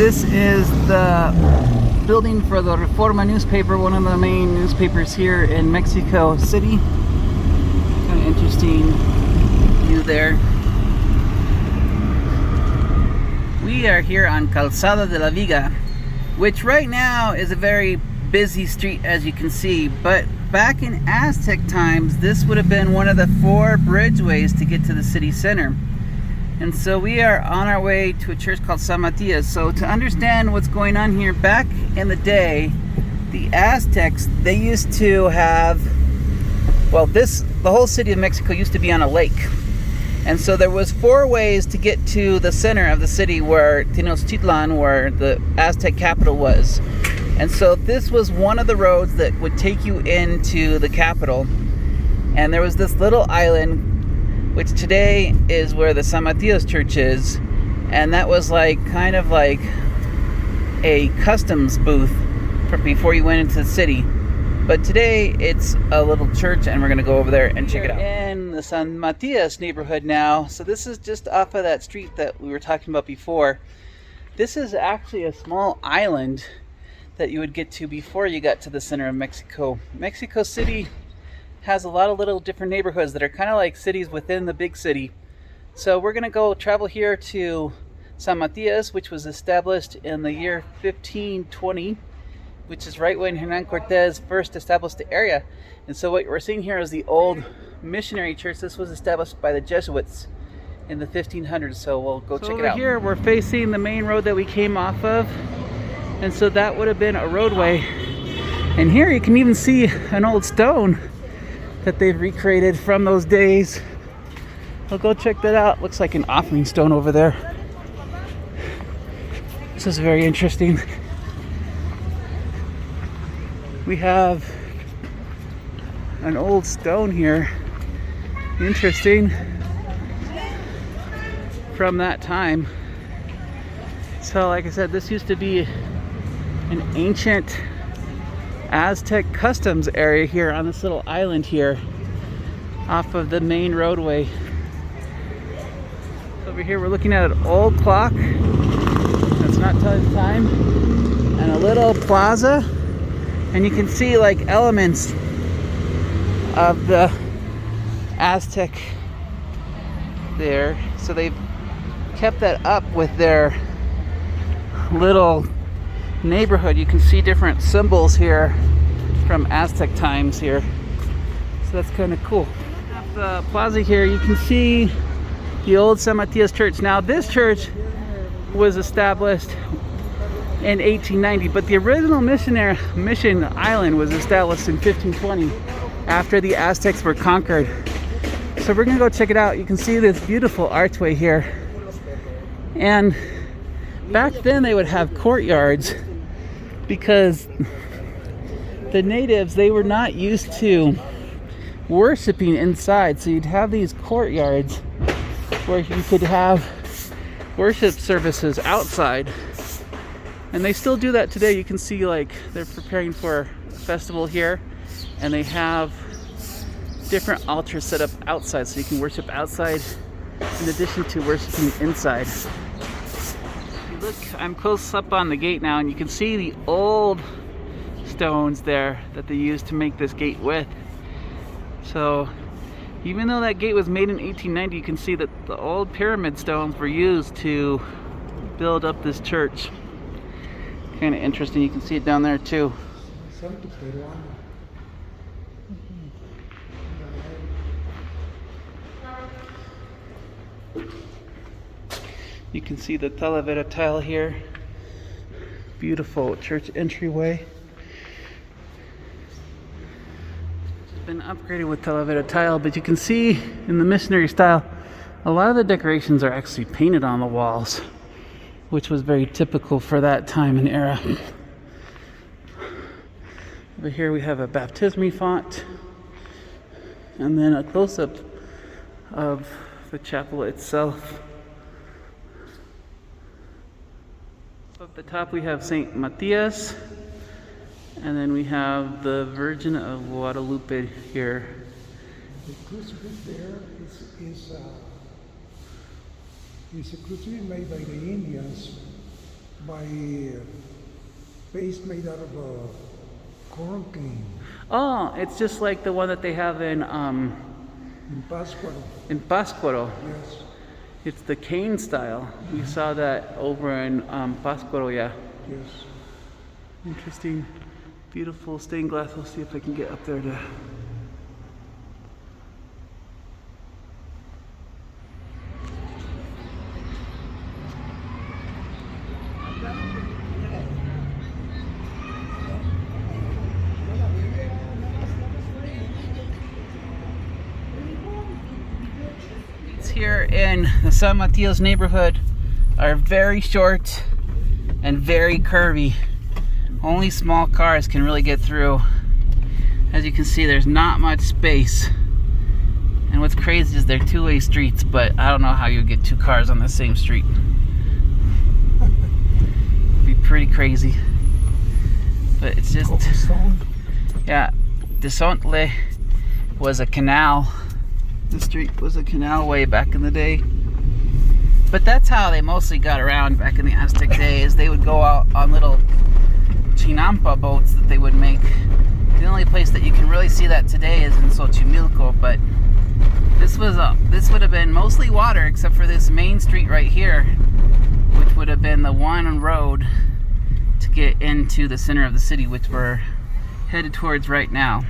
This is the building for the Reforma newspaper, one of the main newspapers here in Mexico City. Kind of interesting view there. We are here on Calzado de la Viga, which right now is a very busy street, as you can see, but back in Aztec times this would have been one of the 4 bridgeways to get to the city center. And so we are on our way to a church called San Matias. So to understand what's going on here, back in the day, the Aztecs, they used to have, well, the whole city of Mexico used to be on a lake. And so there was 4 ways to get to the center of the city where Tenochtitlan, where the Aztec capital was. And so this was one of the roads that would take you into the capital. And there was this little island, which today is where the San Matias Church is, and that was kind of like a customs booth before you went into the city. But today it's a little church, and we're going to go over there and check it out. In the San Matias neighborhood now, so this is just off of that street that we were talking about before. This is actually a small island that you would get to before you got to the center of Mexico. Mexico City has a lot of little different neighborhoods that are kind of like cities within the big city. So we're going to go travel here to San Matias, which was established in the year 1520, which is right when Hernan Cortez first established the area. And so what we're seeing here is the old missionary church. This was established by the Jesuits in the 1500s, so we'll go check it out. Over here we're facing the main road that we came off of, and so that would have been a roadway. And here you can even see an old stone that they've recreated from those days. We'll go check that out. Looks like an offering stone over there. This is very interesting. We have an old stone here. Interesting. From that time. So like I said, this used to be an ancient Aztec customs area here on this little island here off of the main roadway. Over here we're looking at an old clock that's not telling time, and a little plaza, and you can see like elements of the Aztec there. So they've kept that up with their little neighborhood. You can see different symbols here from Aztec times here, so that's kind of cool. At the plaza here you can see the old San Matias Church. Now this church was established in 1890, but the original mission island was established in 1520 after the Aztecs were conquered. So we're gonna go check it out. You can see this beautiful archway here, and back then they would have courtyards because the natives, they were not used to worshiping inside. So you'd have these courtyards where you could have worship services outside. And they still do that today. You can see like they're preparing for a festival here, and they have different altars set up outside so you can worship outside in addition to worshiping inside. Look, I'm close up on the gate now, and you can see the old stones there that they used to make this gate with. So even though that gate was made in 1890, you can see that the old pyramid stones were used to build up this church. Kind of interesting. You can see it down there too. You can see the Talavera tile here. Beautiful church entryway. It's been upgraded with Talavera tile, but you can see in the missionary style, a lot of the decorations are actually painted on the walls, which was very typical for that time and era. Over here we have a baptismal font, and then a close-up of the chapel itself. Up the top we have St. Matias, and then we have the Virgin of Guadalupe here. The crucifix there is a crucifix made by the Indians by paste made out of corn cane Oh, it's just like the one that they have in Pascuaro. Pascuaro. Yes. It's the cane style. We saw that over in Pascuaro, yeah. Yes. Interesting, beautiful stained glass. We'll see if I can get up there to. Here in the San Matias neighborhood are very short and very curvy. Only small cars can really get through. As you can see, there's not much space. And what's crazy is they're two-way streets, but I don't know how you get two cars on the same street. It'd be pretty crazy. But it's just, yeah, Desontle was a canal. The street was a canal way back in the day. But that's how they mostly got around back in the Aztec days. They would go out on little chinampa boats that they would make. The only place that you can really see that today is in Xochimilco, but this would have been mostly water except for this main street right here, which would have been the one road to get into the center of the city, which we're headed towards right now.